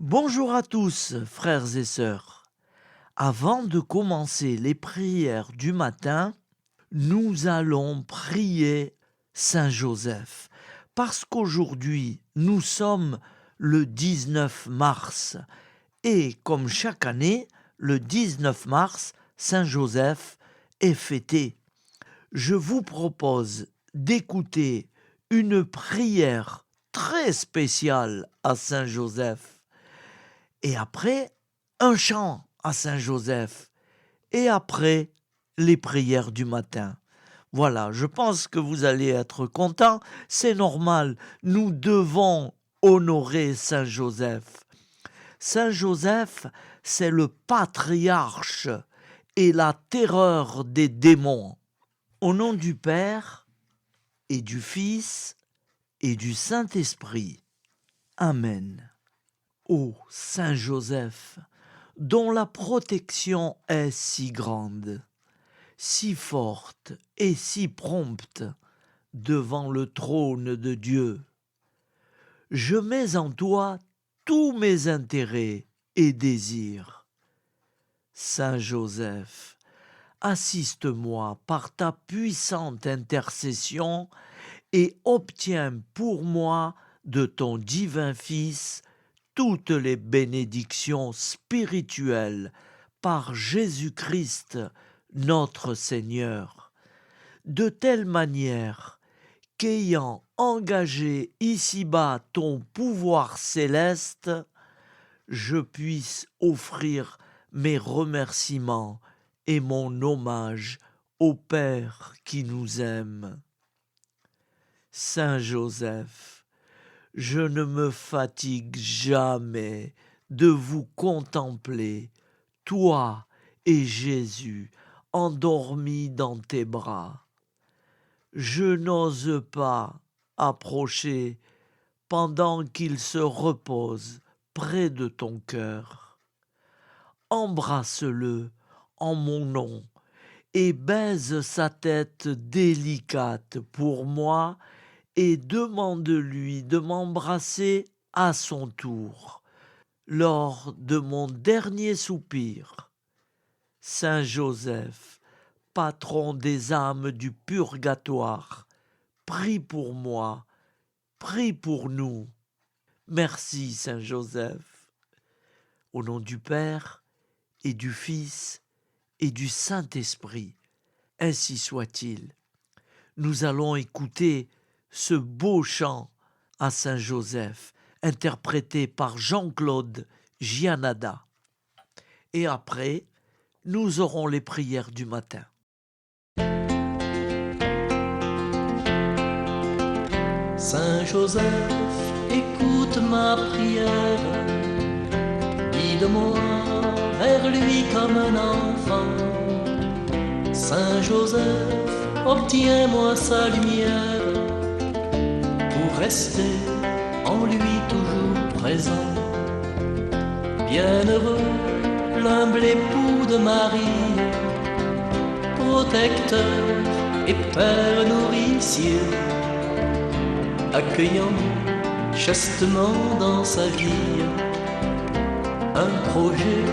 Bonjour à tous, frères et sœurs. Avant de commencer les prières du matin, nous allons prier Saint Joseph. Parce qu'aujourd'hui, nous sommes le 19 mars. Et comme chaque année, le 19 mars, Saint Joseph est fêté. Je vous propose d'écouter une prière très spéciale à Saint Joseph. Et après, un chant à Saint Joseph. Et après, les prières du matin. Voilà, je pense que vous allez être contents. C'est normal, nous devons honorer Saint Joseph. Saint Joseph, c'est le patriarche et la terreur des démons. Au nom du Père et du Fils et du Saint-Esprit. Amen. Ô Saint Joseph, dont la protection est si grande, si forte et si prompte devant le trône de Dieu, je mets en toi tous mes intérêts et désirs. Saint Joseph, assiste-moi par ta puissante intercession et obtiens pour moi de ton divin Fils toutes les bénédictions spirituelles par Jésus-Christ notre Seigneur, de telle manière qu'ayant engagé ici-bas ton pouvoir céleste, je puisse offrir mes remerciements et mon hommage au Père qui nous aime. Saint Joseph, je ne me fatigue jamais de vous contempler, toi et Jésus, endormis dans tes bras. Je n'ose pas approcher pendant qu'il se repose près de ton cœur. Embrasse-le en mon nom et baise sa tête délicate pour moi et demande-lui de m'embrasser à son tour, lors de mon dernier soupir. Saint Joseph, patron des âmes du purgatoire, prie pour moi, prie pour nous. Merci Saint Joseph. Au nom du Père et du Fils et du Saint-Esprit, ainsi soit-il. Nous allons écouter ce beau chant à Saint Joseph, interprété par Jean-Claude Gianada. Et après, nous aurons les prières du matin. Saint Joseph, écoute ma prière, guide-moi vers lui comme un enfant. Saint Joseph, obtiens-moi sa lumière, pour rester en lui toujours présent. Bienheureux, l'humble époux de Marie, protecteur et père nourricier, accueillant chastement dans sa vie un projet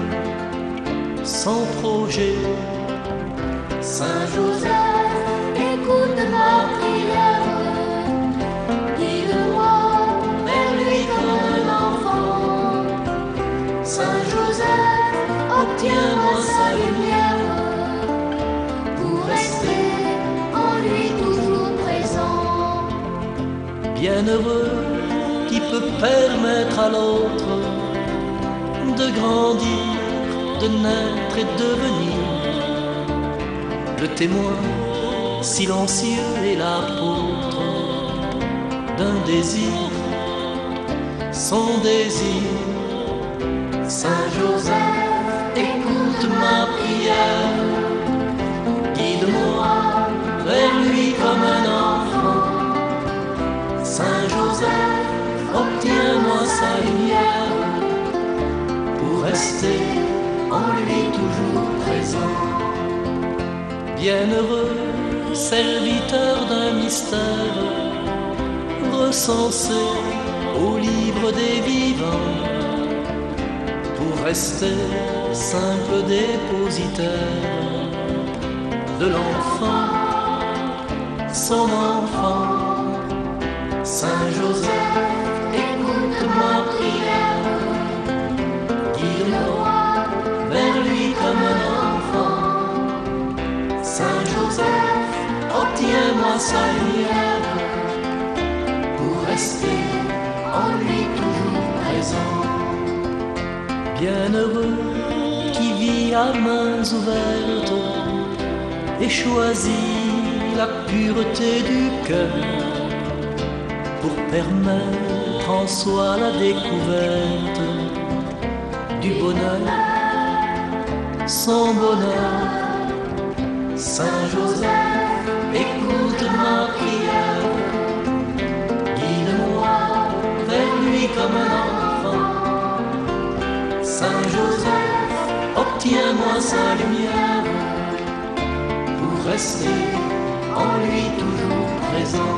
sans projet. Saint Joseph, écoute ma prière, guide-moi vers lui comme un enfant. Saint Joseph, obtiens-moi sa lumière, pour rester en lui toujours présent. Bienheureux qui peut permettre à l'autre de grandir, de naître et de devenir le témoin silencieux et l'apôtre d'un désir, son désir. Saint Joseph, écoute ma prière, guide-moi vers lui comme un enfant. Saint Joseph, obtiens-moi sa lumière, pour rester en lui toujours présent. Bienheureux, serviteur d'un mystère, recensé au livre des vivants, rester simple dépositaire de l'enfant, son enfant. Saint Joseph, écoute ma prière, guide-moi Vers lui comme un enfant, Saint Joseph, obtiens-moi sa lumière, pour rester en lui toujours présent. bienheureux qui vit à mains ouvertes et choisit la pureté du cœur pour permettre en soi la découverte du bonheur, son bonheur. Saint Joseph, écoute ma prière, Guide-moi vers lui comme un enfant, Saint Joseph, obtiens-moi sa lumière pour rester en lui toujours présent.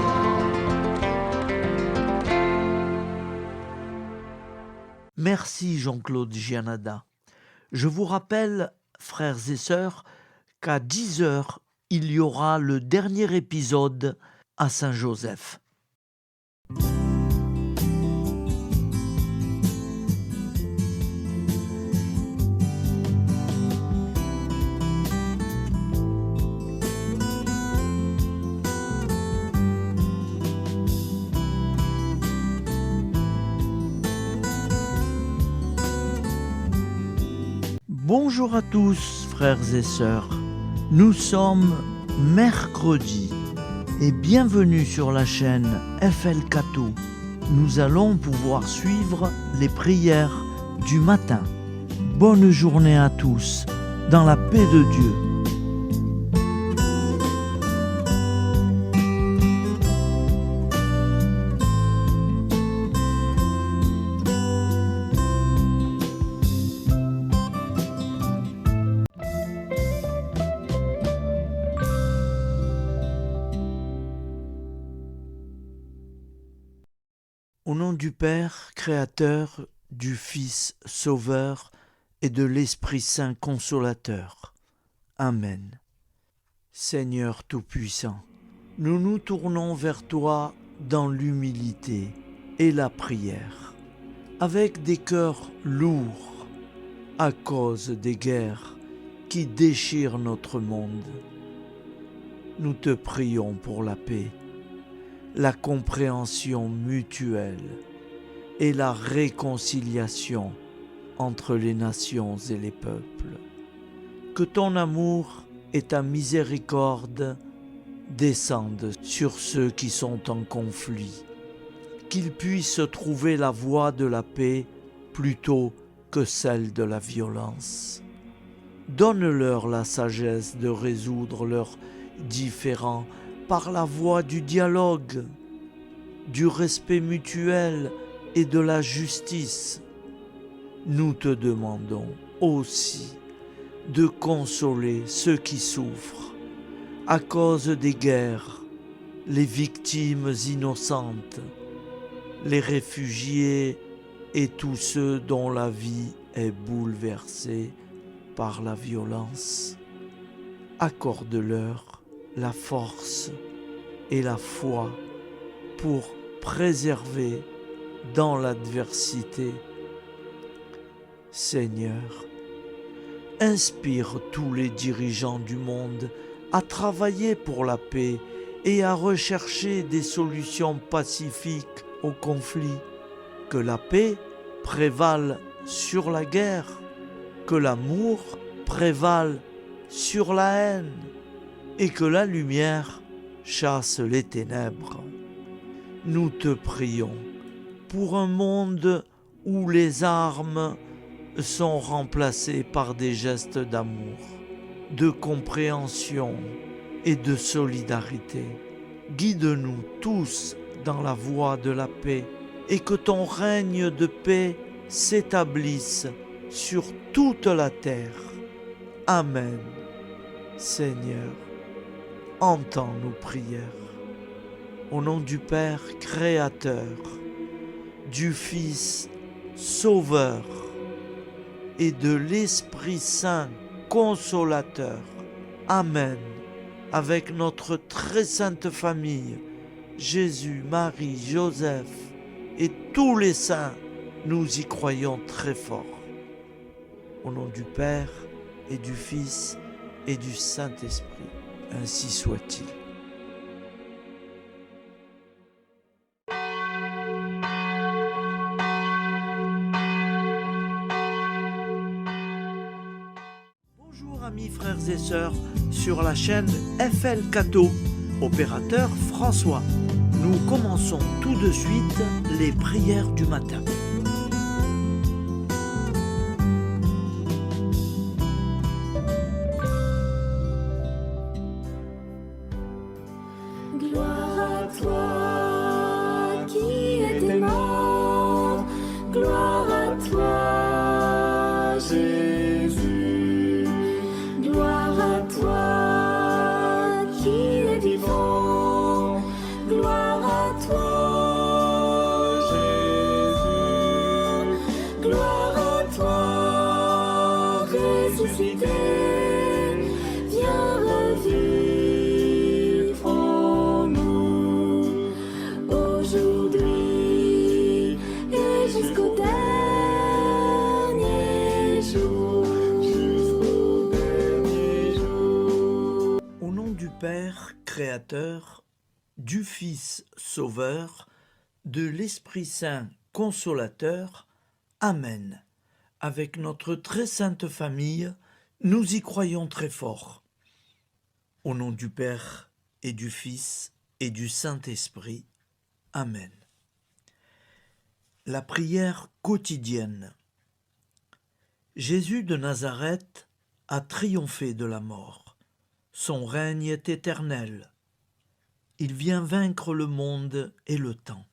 Merci Jean-Claude Gianada. Je vous rappelle, frères et sœurs, qu'à 10h, il y aura le dernier épisode à Saint-Joseph. Bonjour à tous, frères et sœurs. Nous sommes mercredi et bienvenue sur la chaîne FL Cato. Nous allons pouvoir suivre les prières du matin. Bonne journée à tous, dans la paix de Dieu. Au nom du Père, Créateur, du Fils, Sauveur et de l'Esprit Saint Consolateur. Amen. Seigneur Tout-Puissant, nous nous tournons vers toi dans l'humilité et la prière, avec des cœurs lourds à cause des guerres qui déchirent notre monde. Nous te prions pour la paix, la compréhension mutuelle et la réconciliation entre les nations et les peuples. Que ton amour et ta miséricorde descendent sur ceux qui sont en conflit, qu'ils puissent trouver la voie de la paix plutôt que celle de la violence. Donne-leur la sagesse de résoudre leurs différends par la voie du dialogue, du respect mutuel et de la justice. Nous te demandons aussi de consoler ceux qui souffrent à cause des guerres, les victimes innocentes, les réfugiés et tous ceux dont la vie est bouleversée par la violence. Accorde-leur la force et la foi pour préserver dans l'adversité. Seigneur, inspire tous les dirigeants du monde à travailler pour la paix et à rechercher des solutions pacifiques aux conflits. Que la paix prévale sur la guerre, que l'amour prévale sur la haine, et que la lumière chasse les ténèbres. Nous te prions pour un monde où les armes sont remplacées par des gestes d'amour, de compréhension et de solidarité. Guide-nous tous dans la voie de la paix et que ton règne de paix s'établisse sur toute la terre. Amen. Seigneur, entends nos prières. Au nom du Père Créateur, du Fils Sauveur et de l'Esprit Saint consolateur. Amen. Avec notre très sainte famille, Jésus, Marie, Joseph et tous les saints, nous y croyons très fort. Au nom du Père et du Fils et du Saint-Esprit, ainsi soit-il. Bonjour amis frères et sœurs sur la chaîne FL Cato, opérateur François. Nous commençons tout de suite les prières du matin. Gloire à toi qui étais mort, gloire à toi Jésus, gloire à toi qui es vivant, gloire à toi Jésus, gloire à toi ressuscité, viens revivre en nous aujourd'hui et jusqu'au dernier jour, jusqu'au dernier jour. Au nom du Père créateur, du Fils sauveur, de l'Esprit Saint consolateur. Amen. Avec notre très sainte famille, nous y croyons très fort. Au nom du Père et du Fils et du Saint-Esprit. Amen. La prière quotidienne. Jésus de Nazareth a triomphé de la mort. Son règne est éternel. Il vient vaincre le monde et le temps.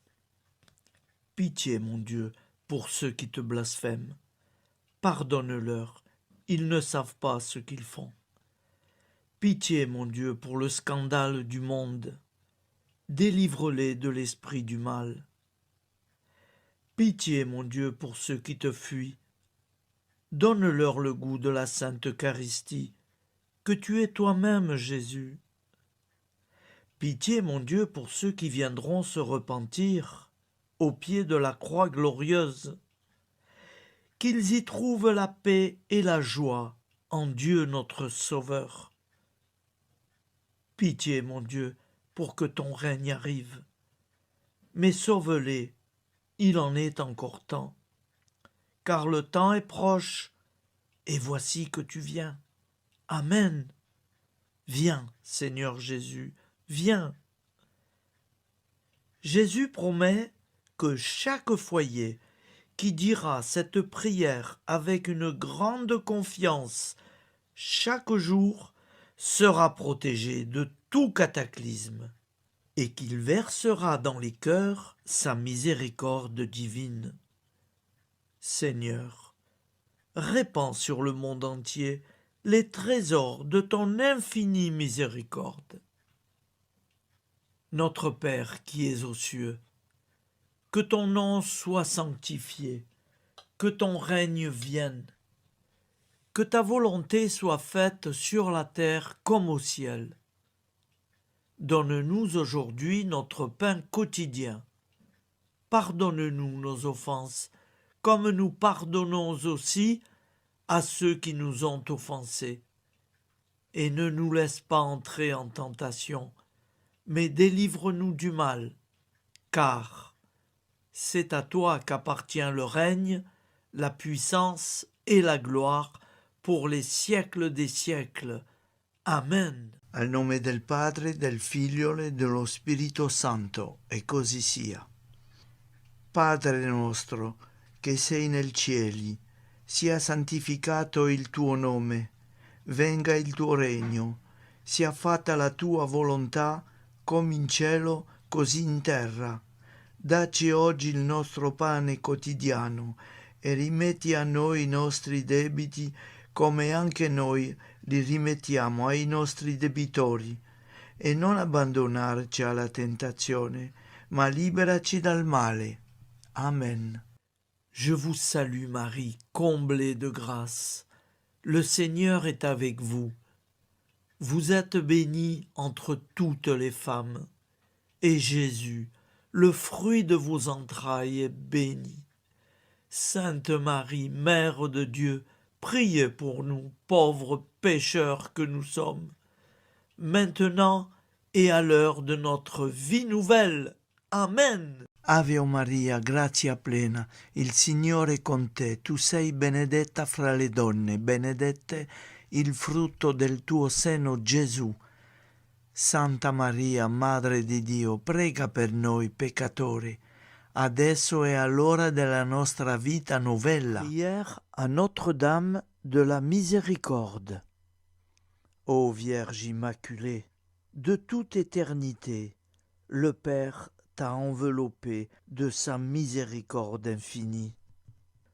Pitié, mon Dieu, pour ceux qui te blasphèment. Pardonne-leur, ils ne savent pas ce qu'ils font. Pitié, mon Dieu, pour le scandale du monde. Délivre-les de l'esprit du mal. Pitié, mon Dieu, pour ceux qui te fuient. Donne-leur le goût de la Sainte Eucharistie, que tu es toi-même, Jésus. Pitié, mon Dieu, pour ceux qui viendront se repentir au pied de la croix glorieuse, qu'ils y trouvent la paix et la joie en Dieu notre Sauveur. Pitié, mon Dieu, pour que ton règne arrive. Mais sauve-les, il en est encore temps, car le temps est proche, et voici que tu viens. Amen. Viens, Seigneur Jésus, viens. Jésus promet que chaque foyer qui dira cette prière avec une grande confiance chaque jour sera protégé de tout cataclysme et qu'il versera dans les cœurs sa miséricorde divine. Seigneur, répands sur le monde entier les trésors de ton infinie miséricorde. Notre Père qui es aux cieux, que ton nom soit sanctifié, que ton règne vienne, que ta volonté soit faite sur la terre comme au ciel. Donne-nous aujourd'hui notre pain quotidien. Pardonne-nous nos offenses, comme nous pardonnons aussi à ceux qui nous ont offensés. Et ne nous laisse pas entrer en tentation, mais délivre-nous du mal, car c'est à toi qu'appartient le règne, la puissance et la gloire pour les siècles des siècles. Amen. Al nome del Padre, del Figlio e dello Spirito Santo, e così sia. Padre nostro, che sei nel cieli, sia santificato il tuo nome, venga il tuo regno, sia fatta la tua volontà, come in cielo, così in terra. Dacci oggi il nostro pane quotidiano e rimetti a noi i nostri debiti come anche noi li rimettiamo ai nostri debitori, e non abbandonarci alla tentazione, ma liberaci dal male. Amen. Je vous salue Marie, comblée de grâce. Le Seigneur est avec vous. Vous êtes bénie entre toutes les femmes, et Jésus, le fruit de vos entrailles, est béni. Sainte Marie, Mère de Dieu, priez pour nous, pauvres pécheurs que nous sommes, maintenant et à l'heure de notre vie nouvelle. Amen. Ave Maria, grazia plena, il Signore è con te, tu sei benedetta fra le donne, benedetto il frutto del tuo seno, Gesù. Santa Maria, Madre di Dio, prega per noi peccatori, adesso e all'ora della nostra vita novella. Prière à Notre-Dame de la Miséricorde. Ô Vierge Immaculée, De toute éternité, le Père t'a enveloppé de sa miséricorde infinie.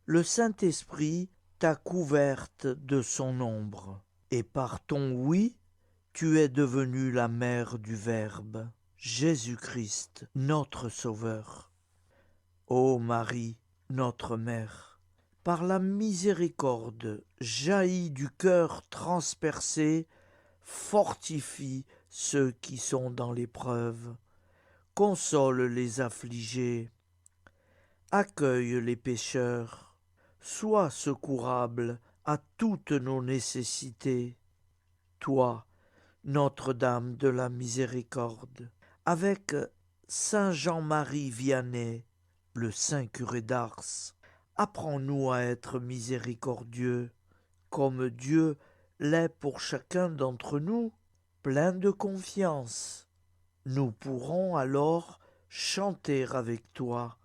Le Saint-Esprit t'a couverte de son ombre, et par ton oui, tu es devenue la mère du Verbe, Jésus-Christ, notre Sauveur. Ô Marie, notre Mère, par la miséricorde jaillie du cœur transpercé, fortifie ceux qui sont dans l'épreuve, console les affligés, accueille les pécheurs, sois secourable à toutes nos nécessités. Toi, Notre-Dame de la Miséricorde, avec Saint Jean-Marie Vianney, le Saint curé d'Ars, apprends-nous à être miséricordieux, comme Dieu l'est pour chacun d'entre nous, plein de confiance. Nous pourrons alors chanter avec toi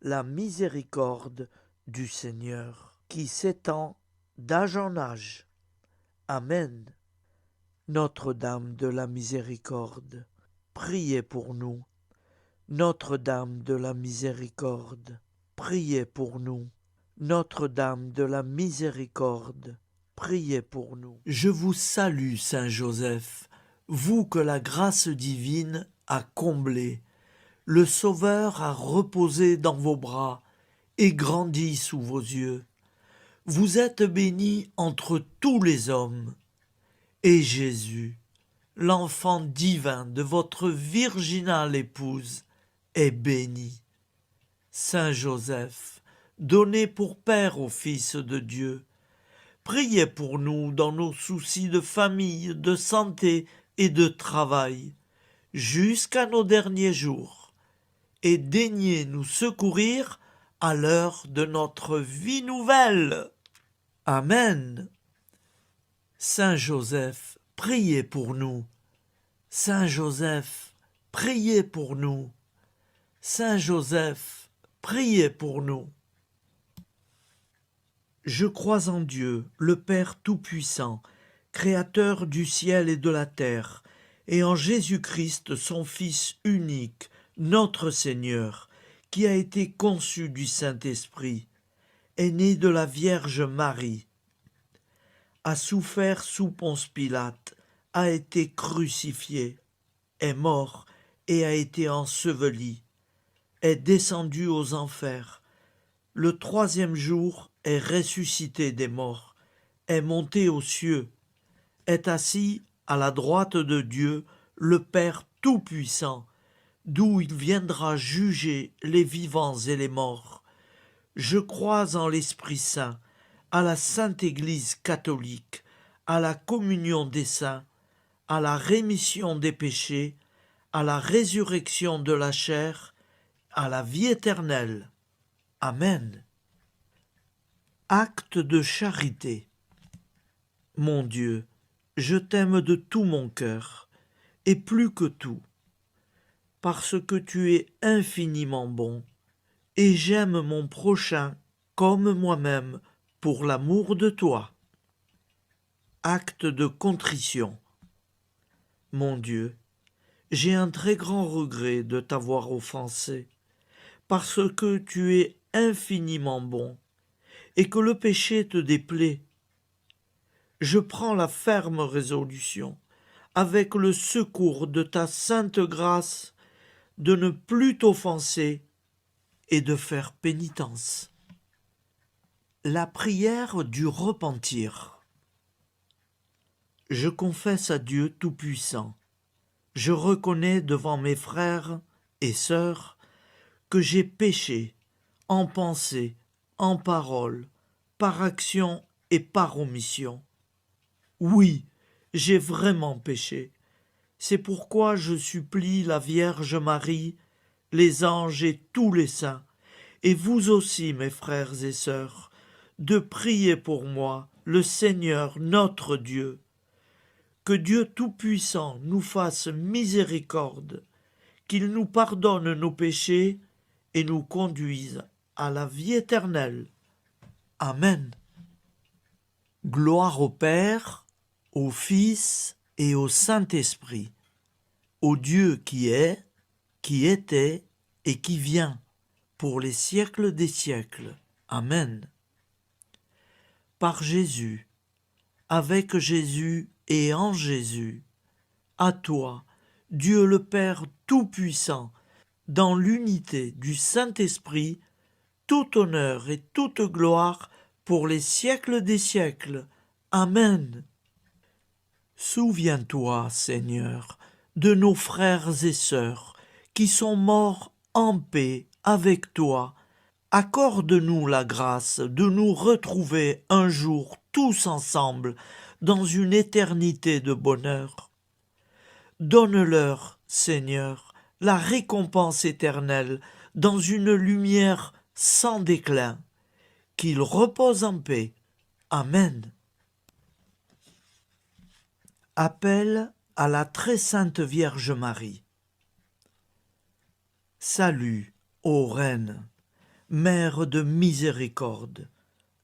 la miséricorde du Seigneur, qui s'étend d'âge en âge. Amen. Notre-Dame de la Miséricorde, priez pour nous. Notre-Dame de la Miséricorde, priez pour nous. Notre-Dame de la Miséricorde, priez pour nous. Je vous salue, Saint Joseph, vous que la grâce divine a comblé. Le Sauveur a reposé dans vos bras et grandi sous vos yeux. Vous êtes bénie entre tous les hommes. Et Jésus, l'enfant divin de votre virginale épouse, est béni. Saint Joseph, donné pour Père au Fils de Dieu, priez pour nous dans nos soucis de famille, de santé et de travail, jusqu'à nos derniers jours, et daignez nous secourir à l'heure de notre vie nouvelle. Amen. Saint Joseph, priez pour nous. Saint Joseph, priez pour nous. Saint Joseph, priez pour nous. Je crois en Dieu, le Père Tout-Puissant, Créateur du ciel et de la terre, et en Jésus-Christ, son Fils unique, notre Seigneur, qui a été conçu du Saint-Esprit, est né de la Vierge Marie, a souffert sous Ponce Pilate, a été crucifié, est mort et a été enseveli, est descendu aux enfers, le troisième jour est ressuscité des morts, est monté aux cieux, est assis à la droite de Dieu, le Père Tout-Puissant, d'où il viendra juger les vivants et les morts. Je crois en l'Esprit Saint, à la Sainte Église catholique, à la communion des saints, à la rémission des péchés, à la résurrection de la chair, à la vie éternelle. Amen. Acte de charité. Mon Dieu, je t'aime de tout mon cœur, et plus que tout, parce que tu es infiniment bon, et j'aime mon prochain comme moi-même, pour l'amour de toi. Acte de contrition. Mon Dieu, j'ai un très grand regret de t'avoir offensé, parce que tu es infiniment bon, et que le péché te déplaît. Je prends la ferme résolution, avec le secours de ta sainte grâce, de ne plus t'offenser et de faire pénitence. La prière du repentir. Je confesse à Dieu Tout-Puissant. Je reconnais devant mes frères et sœurs que j'ai péché en pensée, en parole, par action et par omission. Oui, j'ai vraiment péché. C'est pourquoi je supplie la Vierge Marie, les anges et tous les saints, et vous aussi, mes frères et sœurs, de prier pour moi, le Seigneur notre Dieu. Que Dieu Tout-Puissant nous fasse miséricorde, qu'il nous pardonne nos péchés et nous conduise à la vie éternelle. Amen. Gloire au Père, au Fils et au Saint-Esprit, au Dieu qui est, qui était et qui vient, pour les siècles des siècles. Amen. Par Jésus, avec Jésus et en Jésus, à toi, Dieu le Père Tout-Puissant, dans l'unité du Saint-Esprit, tout honneur et toute gloire pour les siècles des siècles. Amen. Souviens-toi, Seigneur, de nos frères et sœurs qui sont morts en paix avec toi. Accorde-nous la grâce de nous retrouver un jour tous ensemble dans une éternité de bonheur. Donne-leur, Seigneur, la récompense éternelle dans une lumière sans déclin. Qu'ils reposent en paix. Amen. Appel à la très sainte Vierge Marie. Salut, ô Reine, Mère de miséricorde,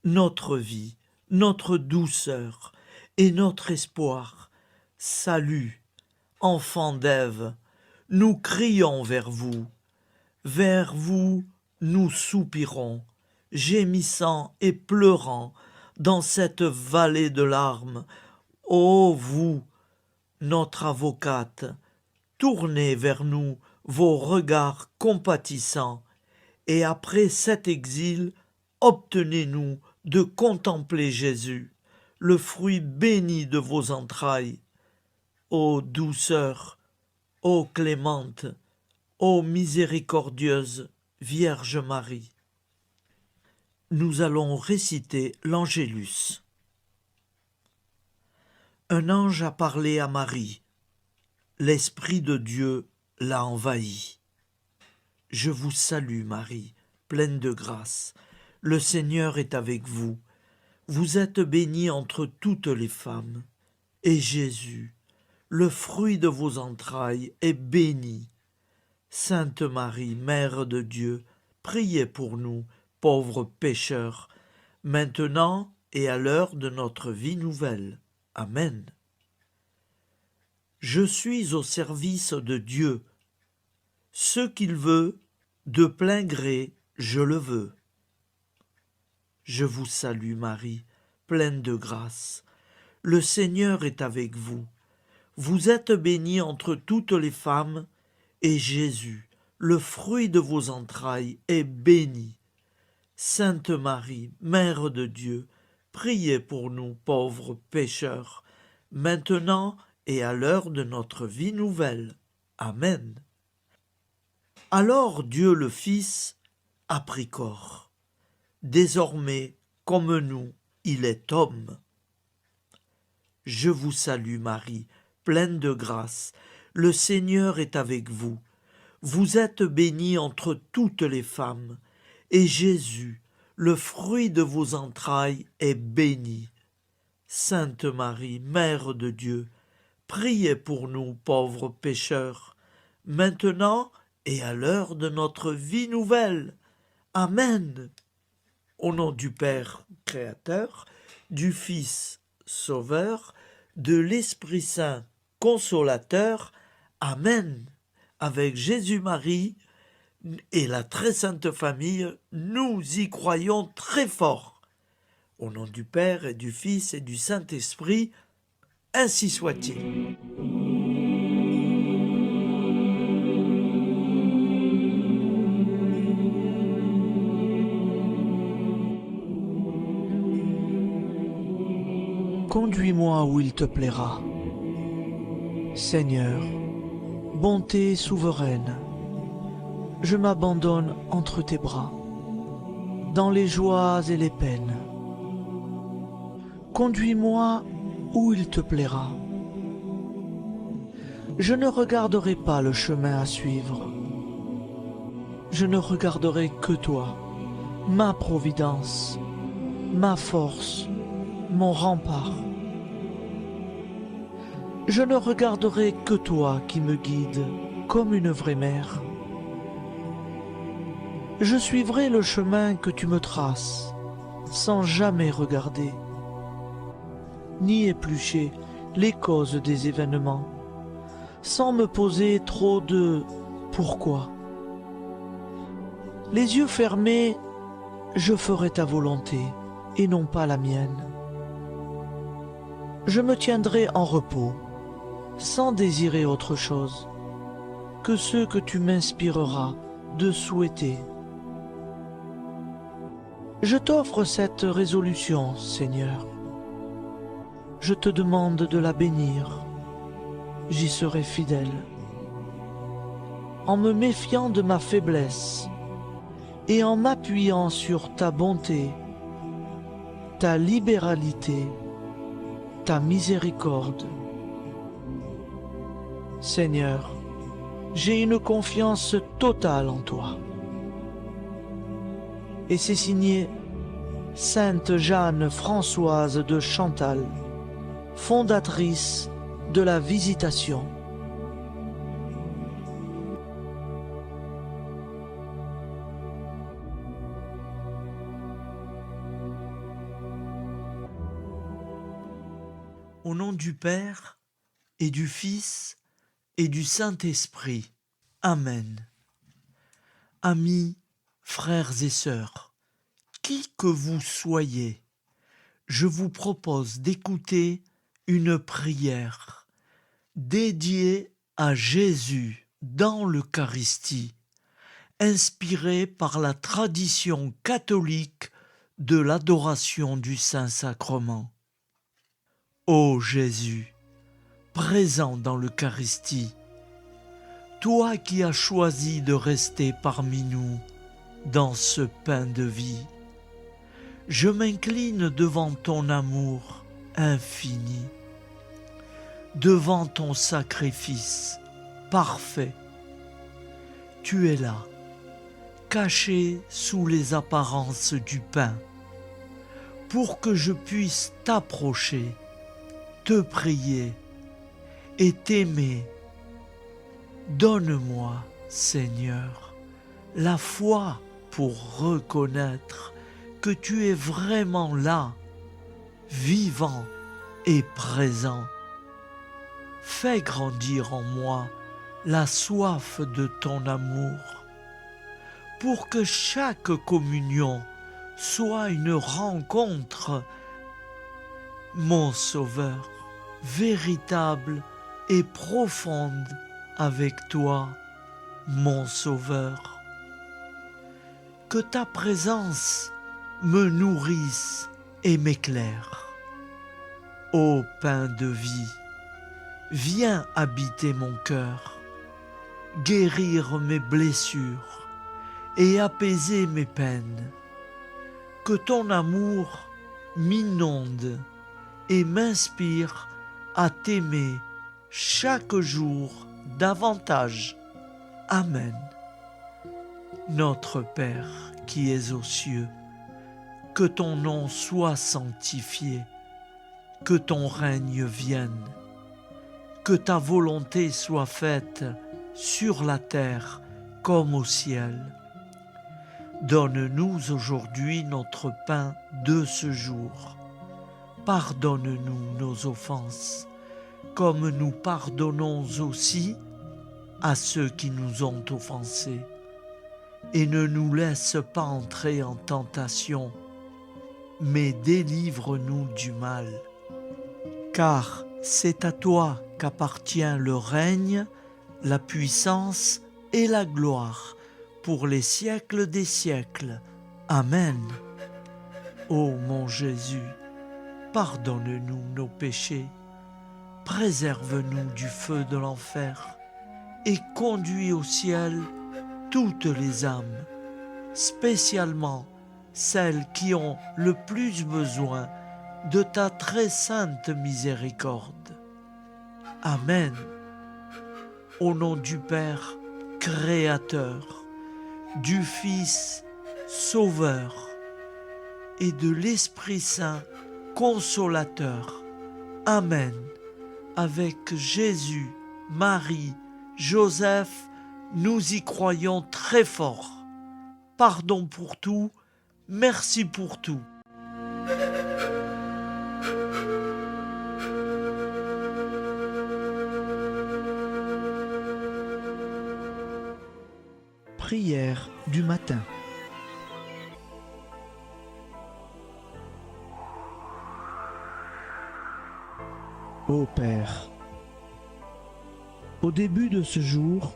notre vie, notre douceur et notre espoir. Salut, enfant d'Ève, nous crions vers vous. Vers vous, nous soupirons, gémissant et pleurant dans cette vallée de larmes. Ô vous, notre avocate, tournez vers nous vos regards compatissants, et après cet exil, obtenez-nous de contempler Jésus, le fruit béni de vos entrailles. Ô douceur, ô clémente, ô miséricordieuse Vierge Marie. Nous allons réciter l'Angélus. Un ange a parlé à Marie. L'Esprit de Dieu l'a envahie. Je vous salue, Marie, pleine de grâce. Le Seigneur est avec vous. Vous êtes bénie entre toutes les femmes. Et Jésus, le fruit de vos entrailles, est béni. Sainte Marie, Mère de Dieu, priez pour nous, pauvres pécheurs, maintenant et à l'heure de notre vie nouvelle. Amen. Je suis au service de Dieu. Ce qu'il veut, de plein gré, je le veux. Je vous salue, Marie, pleine de grâce. Le Seigneur est avec vous. Vous êtes bénie entre toutes les femmes, et Jésus, le fruit de vos entrailles, est béni. Sainte Marie, Mère de Dieu, priez pour nous pauvres pécheurs, maintenant et à l'heure de notre vie nouvelle. Amen. Alors Dieu le Fils a pris corps. Désormais, comme nous, il est homme. Je vous salue Marie, pleine de grâce. Le Seigneur est avec vous. Vous êtes bénie entre toutes les femmes, et Jésus, le fruit de vos entrailles, est béni. Sainte Marie, Mère de Dieu, priez pour nous pauvres pécheurs, maintenant et à l'heure de notre vie nouvelle. Amen. Au nom du Père Créateur, du Fils Sauveur, de l'Esprit Saint Consolateur. Amen. Avec Jésus-Marie et la très sainte famille, nous y croyons très fort. Au nom du Père et du Fils et du Saint-Esprit, ainsi soit-il. Conduis-moi où il te plaira. Seigneur, bonté souveraine, je m'abandonne entre tes bras, dans les joies et les peines. Conduis-moi où il te plaira. Je ne regarderai pas le chemin à suivre. Je ne regarderai que toi, ma providence, ma force, mon rempart. Je ne regarderai que toi qui me guides comme une vraie mère. Je suivrai le chemin que tu me traces, sans jamais regarder, ni éplucher les causes des événements, sans me poser trop de pourquoi. Les yeux fermés, je ferai ta volonté et non pas la mienne. Je me tiendrai en repos, sans désirer autre chose que ce que tu m'inspireras de souhaiter. Je t'offre cette résolution, Seigneur. Je te demande de la bénir. J'y serai fidèle. En me méfiant de ma faiblesse et en m'appuyant sur ta bonté, ta libéralité, ta miséricorde. Seigneur, j'ai une confiance totale en toi. Et c'est signé Sainte Jeanne Françoise de Chantal, fondatrice de la Visitation. Au nom du Père et du Fils et du Saint-Esprit. Amen. Amis, frères et sœurs, qui que vous soyez, je vous propose d'écouter une prière dédiée à Jésus dans l'Eucharistie, inspirée par la tradition catholique de l'adoration du Saint-Sacrement. Ô Jésus, présent dans l'Eucharistie, toi qui as choisi de rester parmi nous dans ce pain de vie, je m'incline devant ton amour infini, devant ton sacrifice parfait. Tu es là, caché sous les apparences du pain, pour que je puisse t'approcher, te prier et t'aimer. Donne-moi, Seigneur, la foi pour reconnaître que tu es vraiment là, vivant et présent. Fais grandir en moi la soif de ton amour, pour que chaque communion soit une rencontre, mon Sauveur, véritable et profonde avec toi, mon Sauveur. Que ta présence me nourrisse et m'éclaire. Ô pain de vie, viens habiter mon cœur, guérir mes blessures et apaiser mes peines. Que ton amour m'inonde et m'inspire à t'aimer chaque jour davantage. Amen. Notre Père qui es aux cieux, que ton nom soit sanctifié, que ton règne vienne, que ta volonté soit faite sur la terre comme au ciel. Donne-nous aujourd'hui notre pain de ce jour. Pardonne-nous nos offenses, comme nous pardonnons aussi à ceux qui nous ont offensés. Et ne nous laisse pas entrer en tentation, mais délivre-nous du mal. Car c'est à toi qu'appartient le règne, la puissance et la gloire pour les siècles des siècles. Amen. Ô mon Jésus, pardonne-nous nos péchés, préserve-nous du feu de l'enfer et conduis au ciel toutes les âmes, spécialement celles qui ont le plus besoin de ta très sainte miséricorde. Amen. Au nom du Père Créateur, du Fils Sauveur et de l'Esprit Saint Consolateur. Amen. Avec Jésus, Marie, Joseph, nous y croyons très fort. Pardon pour tout, merci pour tout. Prière du matin. Ô Père, au début de ce jour,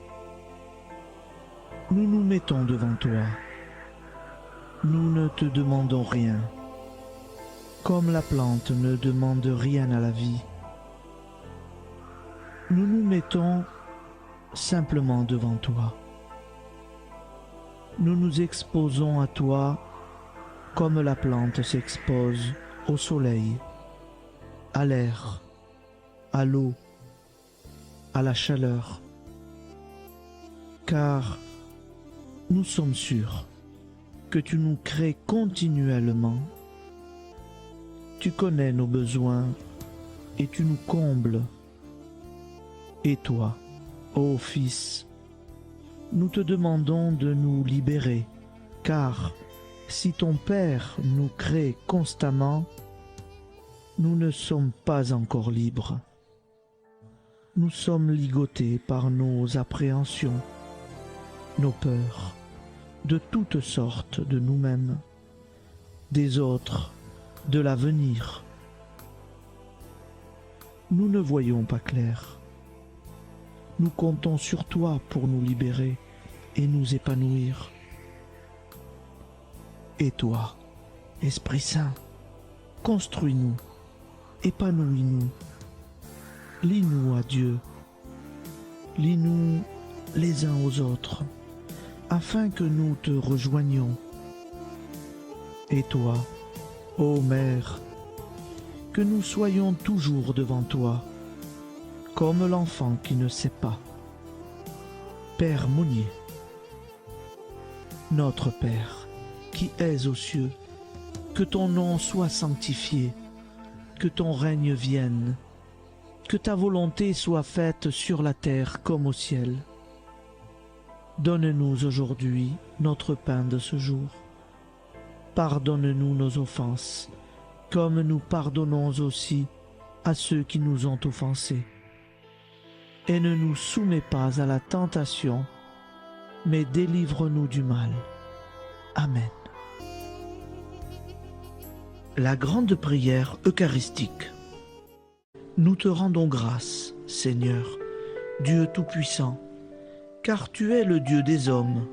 nous nous mettons devant toi. Nous ne te demandons rien, comme la plante ne demande rien à la vie. Nous nous mettons simplement devant toi. Nous nous exposons à toi comme la plante s'expose au soleil, à l'air, à l'eau, à la chaleur. Car nous sommes sûrs que tu nous crées continuellement. Tu connais nos besoins et tu nous combles. Et toi, ô Fils, nous te demandons de nous libérer, car si ton Père nous crée constamment, nous ne sommes pas encore libres. Nous sommes ligotés par nos appréhensions, nos peurs, de toutes sortes de nous-mêmes, des autres, de l'avenir. Nous ne voyons pas clair. Nous comptons sur toi pour nous libérer et nous épanouir. Et toi, Esprit Saint, construis-nous, épanouis-nous, lie-nous à Dieu, lie-nous les uns aux autres, afin que nous te rejoignions. Et toi, ô Mère, que nous soyons toujours devant toi, comme l'enfant qui ne sait pas. Père Monnier, notre Père, qui es aux cieux, que ton nom soit sanctifié, que ton règne vienne, que ta volonté soit faite sur la terre comme au ciel. Donne-nous aujourd'hui notre pain de ce jour. Pardonne-nous nos offenses, comme nous pardonnons aussi à ceux qui nous ont offensés. Et ne nous soumets pas à la tentation, mais délivre-nous du mal. Amen. La grande prière eucharistique. Nous te rendons grâce, Seigneur, Dieu Tout-Puissant, car tu es le Dieu des hommes.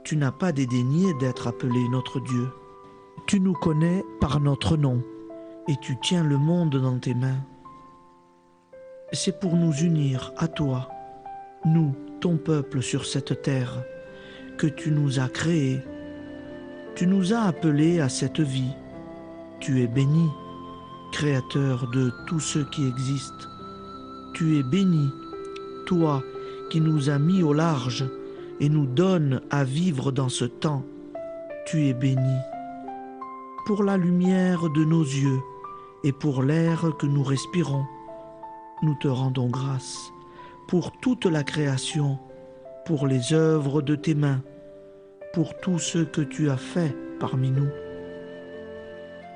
Tu n'as pas dédaigné d'être appelé notre Dieu. Tu nous connais par notre nom, et tu tiens le monde dans tes mains. C'est pour nous unir à toi, nous, ton peuple sur cette terre, que tu nous as créés. Tu nous as appelés à cette vie. Tu es béni, Créateur de tout ce qui existe. Tu es béni, toi qui nous as mis au large et nous donnes à vivre dans ce temps. Tu es béni. Pour la lumière de nos yeux et pour l'air que nous respirons, nous te rendons grâce. Pour toute la création, pour les œuvres de tes mains, pour tout ce que tu as fait parmi nous.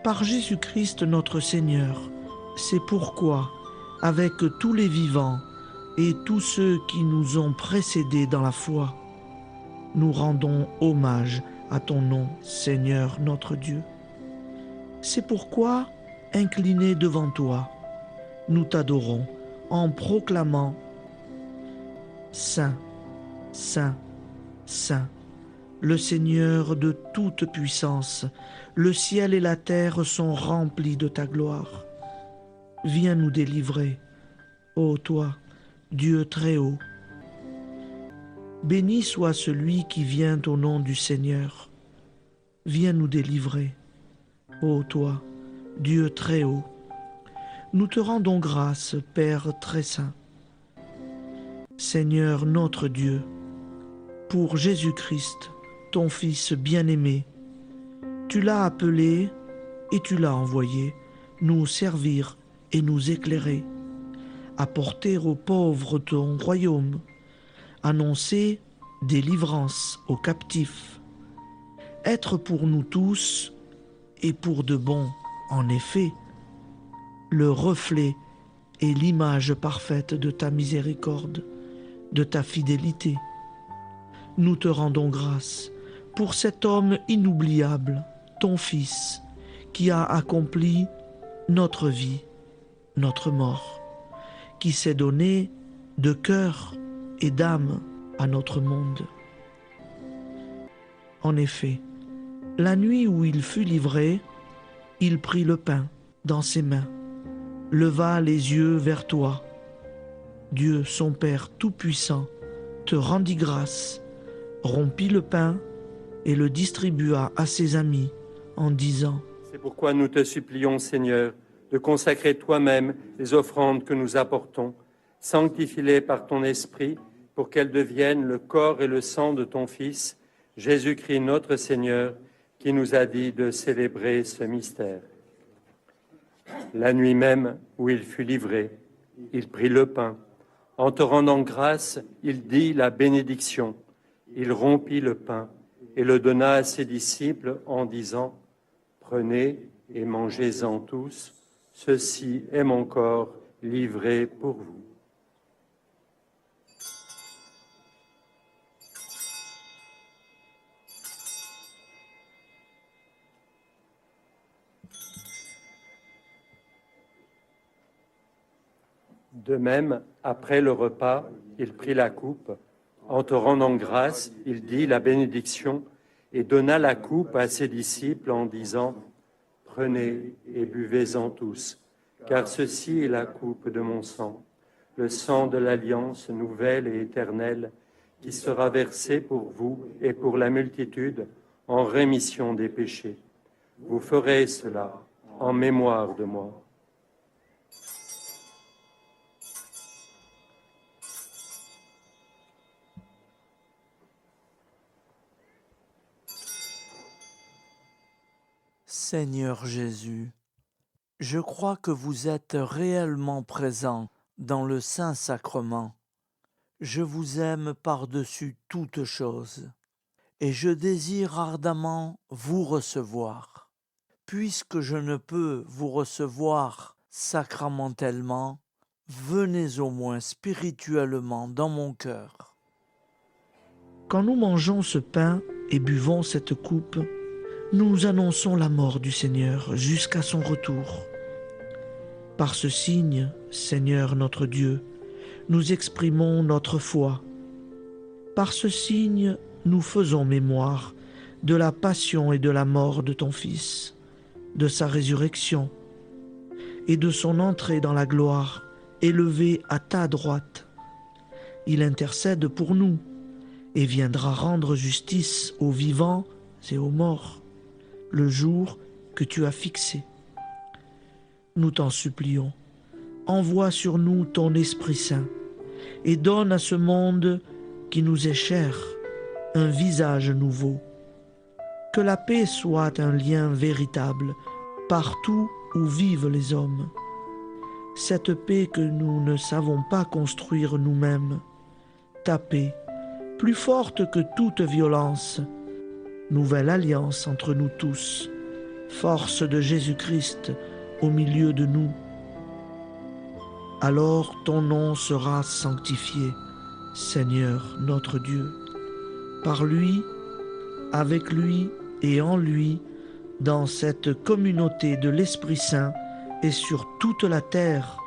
Par Jésus-Christ notre Seigneur, c'est pourquoi, avec tous les vivants et tous ceux qui nous ont précédés dans la foi, nous rendons hommage à ton nom, Seigneur notre Dieu. C'est pourquoi, inclinés devant toi, nous t'adorons en proclamant « Saint, Saint, Saint, le Seigneur de toute puissance, Le ciel et la terre sont remplis de ta gloire. Viens nous délivrer, ô toi, Dieu très haut. Béni soit celui qui vient au nom du Seigneur. Viens nous délivrer, ô toi, Dieu très haut. Nous te rendons grâce, Père très saint. Seigneur notre Dieu, pour Jésus-Christ, ton Fils bien-aimé, tu l'as appelé et tu l'as envoyé nous servir et nous éclairer, apporter aux pauvres ton royaume, annoncer délivrance aux captifs, être pour nous tous et pour de bon, en effet, le reflet et l'image parfaite de ta miséricorde, de ta fidélité. Nous te rendons grâce pour cet homme inoubliable, ton Fils, qui a accompli notre vie, notre mort, qui s'est donné de cœur et d'âme à notre monde. En effet, la nuit où il fut livré, il prit le pain dans ses mains, leva les yeux vers toi. Dieu, son Père Tout-Puissant, te rendit grâce, rompit le pain et le distribua à ses amis en disant : C'est pourquoi nous te supplions, Seigneur, de consacrer toi-même les offrandes que nous apportons. Sanctifie-les par ton Esprit pour qu'elles deviennent le corps et le sang de ton Fils, Jésus-Christ notre Seigneur, qui nous a dit de célébrer ce mystère. La nuit même où il fut livré, il prit le pain. En te rendant grâce, il dit la bénédiction. Il rompit le pain et le donna à ses disciples en disant : Prenez et mangez-en tous, ceci est mon corps livré pour vous. De même, après le repas, il prit la coupe. En te rendant grâce, il dit la bénédiction et donna la coupe à ses disciples en disant : Prenez et buvez-en tous, car ceci est la coupe de mon sang, le sang de l'alliance nouvelle et éternelle, qui sera versé pour vous et pour la multitude en rémission des péchés. Vous ferez cela en mémoire de moi. Seigneur Jésus, je crois que vous êtes réellement présent dans le Saint-Sacrement. Je vous aime par-dessus toute chose et je désire ardemment vous recevoir. Puisque je ne peux vous recevoir sacramentellement, venez au moins spirituellement dans mon cœur. Quand nous mangeons ce pain et buvons cette coupe, nous annonçons la mort du Seigneur jusqu'à son retour. Par ce signe, Seigneur notre Dieu, nous exprimons notre foi. Par ce signe, nous faisons mémoire de la passion et de la mort de ton Fils, de sa résurrection et de son entrée dans la gloire, élevé à ta droite. Il intercède pour nous et viendra rendre justice aux vivants et aux morts, le jour que tu as fixé. Nous t'en supplions, envoie sur nous ton Esprit Saint et donne à ce monde qui nous est cher un visage nouveau. Que la paix soit un lien véritable partout où vivent les hommes. Cette paix que nous ne savons pas construire nous-mêmes, ta paix, plus forte que toute violence, nouvelle alliance entre nous tous, force de Jésus-Christ au milieu de nous. Alors ton nom sera sanctifié, Seigneur notre Dieu. Par lui, avec lui et en lui, dans cette communauté de l'Esprit Saint et sur toute la terre,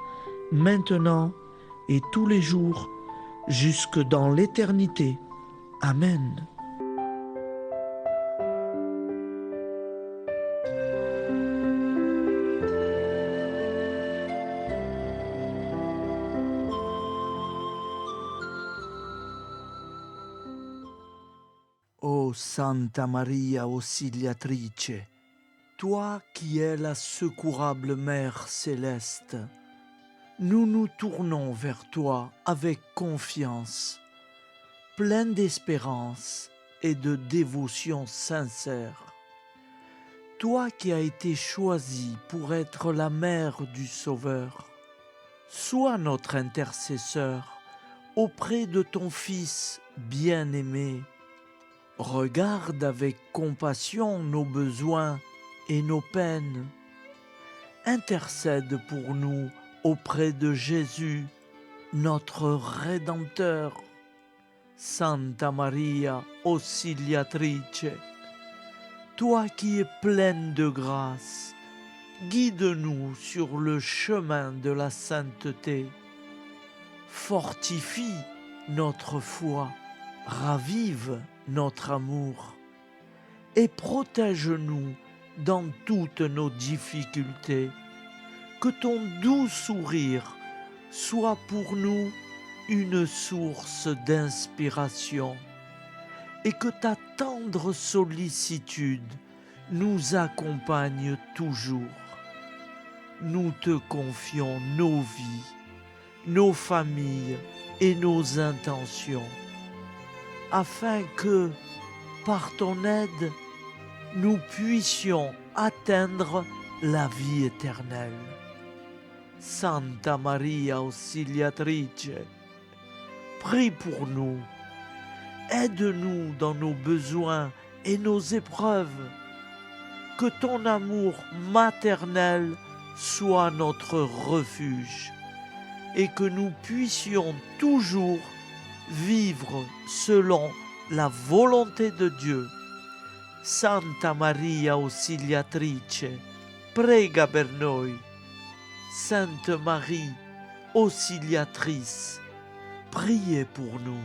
maintenant et tous les jours, jusque dans l'éternité. Amen. ô Santa Maria Auxiliatrice, toi qui es la secourable Mère céleste, nous nous tournons vers toi avec confiance, plein d'espérance et de dévotion sincère. Toi qui as été choisie pour être la mère du Sauveur, sois notre intercesseur auprès de ton Fils bien-aimé. Regarde avec compassion nos besoins et nos peines. Intercède pour nous auprès de Jésus, notre Rédempteur. Santa Maria Auxiliatrice, toi qui es pleine de grâce, guide-nous sur le chemin de la sainteté. Fortifie notre foi, ravive notre amour et protège-nous dans toutes nos difficultés. Que ton doux sourire soit pour nous une source d'inspiration et que ta tendre sollicitude nous accompagne toujours. Nous te confions nos vies, nos familles et nos intentions, afin que, par ton aide, nous puissions atteindre la vie éternelle. Santa Maria Auxiliatrice, prie pour nous, aide-nous dans nos besoins et nos épreuves, que ton amour maternel soit notre refuge et que nous puissions toujours vivre selon la volonté de Dieu. Santa Maria Auxiliatrice, prega per noi. Sainte Marie, Auxiliatrice, priez pour nous.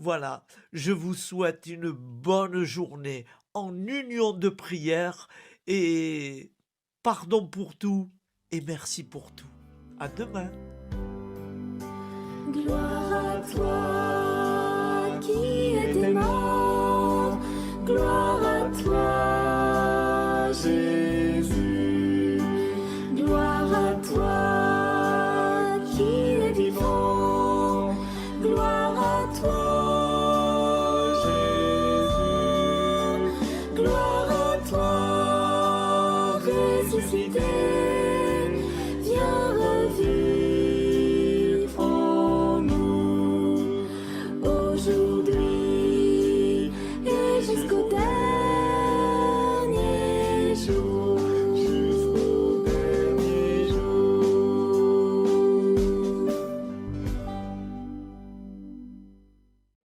Voilà, je vous souhaite une bonne journée en union de prière et pardon pour tout et merci pour tout. À demain. Gloire à toi.